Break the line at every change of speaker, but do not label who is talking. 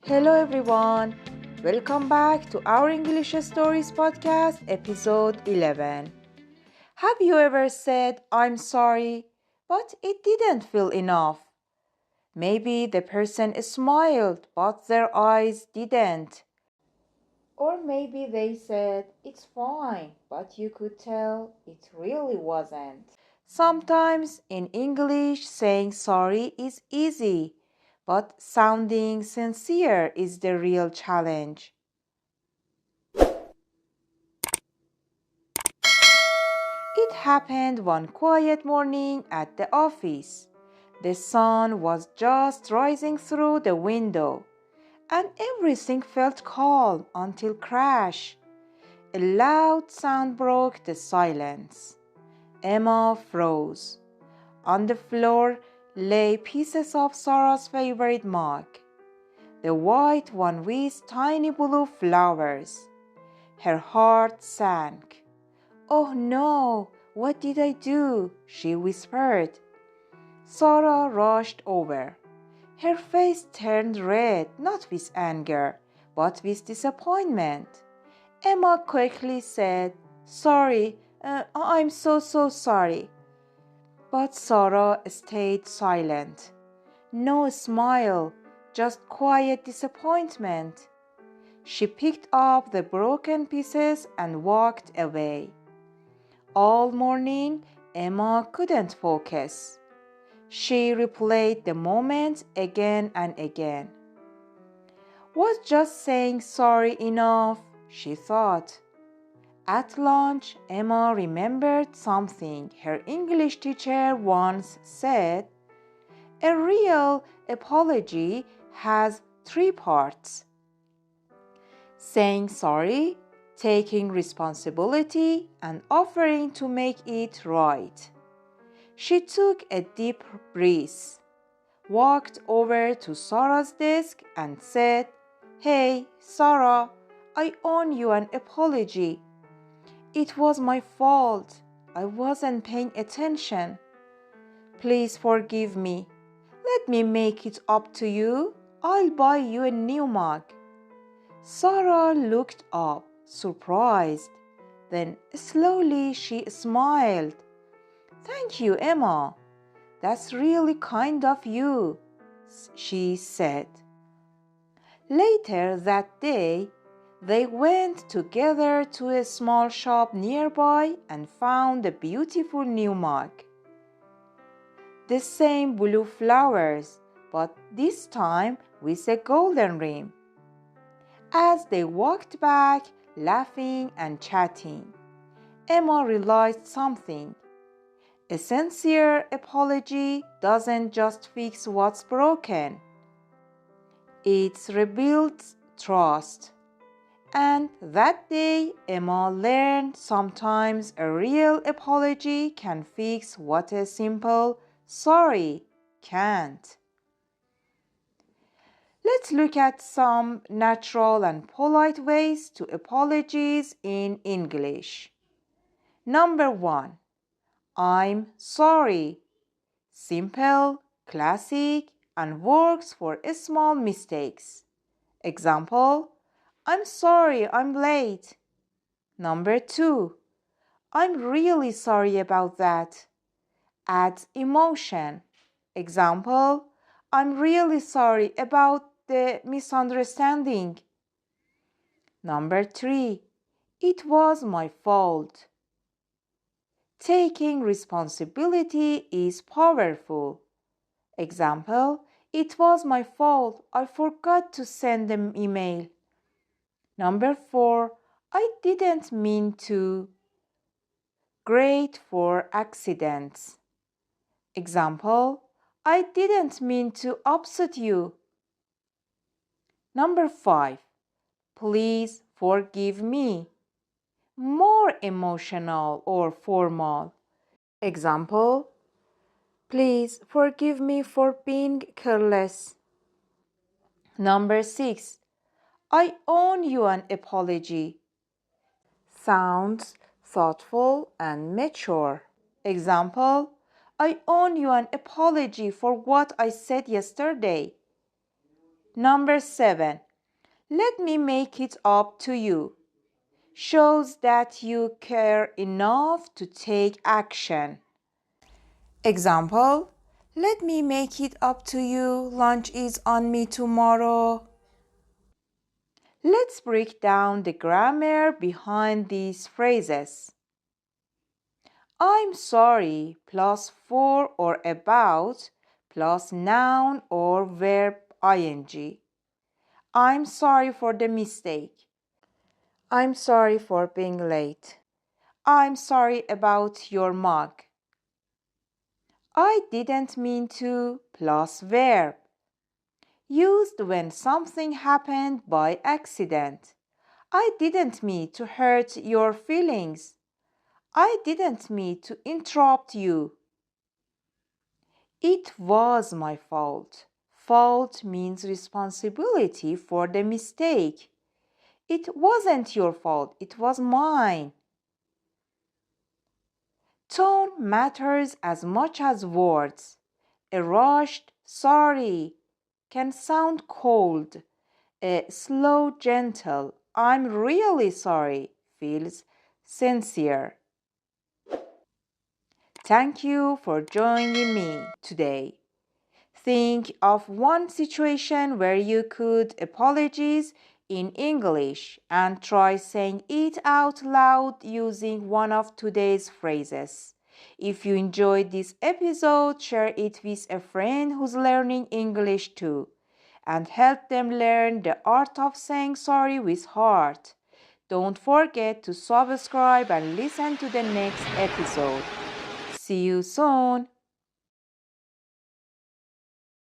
Hello everyone, welcome back to our English Stories podcast, episode 11. Have you ever said, I'm sorry, but it didn't feel enough? Maybe the person smiled, but their eyes didn't. Or maybe they said, it's fine, but you could tell it really wasn't. Sometimes in English, saying sorry is easy, but sounding sincere is the real challenge. It happened one quiet morning at the office. The sun was just rising through the window, and everything felt calm until crash. A loud sound broke the silence. Emma froze. On the floor lay pieces of Sarah's favorite mug, the white one with tiny blue flowers. Her heart sank. Oh no, what did I do? She whispered. Sarah rushed over. Her face turned red, not with anger, but with disappointment. Emma quickly said, Sorry, I'm so sorry. But Sarah stayed silent. No smile, just quiet disappointment. She picked up the broken pieces and walked away. All morning, Emma couldn't focus. She replayed the moment again and again. Was just saying sorry enough? She thought. At lunch, Emma remembered something her English teacher once said. A real apology has 3 parts: saying sorry, taking responsibility, and offering to make it right. She took a deep breath, walked over to Sarah's desk and said, Hey, Sarah, I owe you an apology. It was my fault. I wasn't paying attention. Please forgive me. Let me make it up to you. I'll buy you a new mug. Sarah looked up, surprised. Then slowly she smiled. Thank you, Emma. That's really kind of you, she said. Later that day, they went together to a small shop nearby and found a beautiful new mug. The same blue flowers, but this time with a golden rim. As they walked back, laughing and chatting, Emma realized something. A sincere apology doesn't just fix what's broken. It rebuilds trust. And that day, Emma learned sometimes a real apology can fix what a simple sorry can't. Let's look at some natural and polite ways to apologize in English. Number 1. I'm sorry. Simple, classic, and works for small mistakes. Example, I'm sorry I'm late. Number 2. I'm really sorry about that. Adds emotion. Example, I'm really sorry about the misunderstanding. Number 3. It was my fault. Taking responsibility is powerful. Example, it was my fault. I forgot to send an email. Number 4. I didn't mean to. Great for accidents. Example, I didn't mean to upset you. Number 5. Please forgive me. More emotional or formal. Example, please forgive me for being careless. Number 6. I owe you an apology. Sounds thoughtful and mature. Example, I owe you an apology for what I said yesterday. Number 7. Let me make it up to you. Shows that you care enough to take action. Example: let me make it up to you. Lunch is on me tomorrow. Let's break down the grammar behind these phrases. I'm sorry plus for or about plus noun or verb ing. I'm sorry for the mistake. I'm sorry for being late. I'm sorry about your mug. I didn't mean to plus verb. Used when something happened by accident. I didn't mean to hurt your feelings. I didn't mean to interrupt you. It was my fault. Fault means responsibility for the mistake. It wasn't your fault, it was mine. Tone matters as much as words. A rushed sorry can sound cold. A slow, gentle I'm really sorry feels sincere. Thank you for joining me today. Think of one situation where you could apologize in English and try saying it out loud using one of today's phrases. If you enjoyed this episode, share it with a friend who's learning English too, and help them learn the art of saying sorry with heart. Don't forget to subscribe and listen to the next episode. See you soon.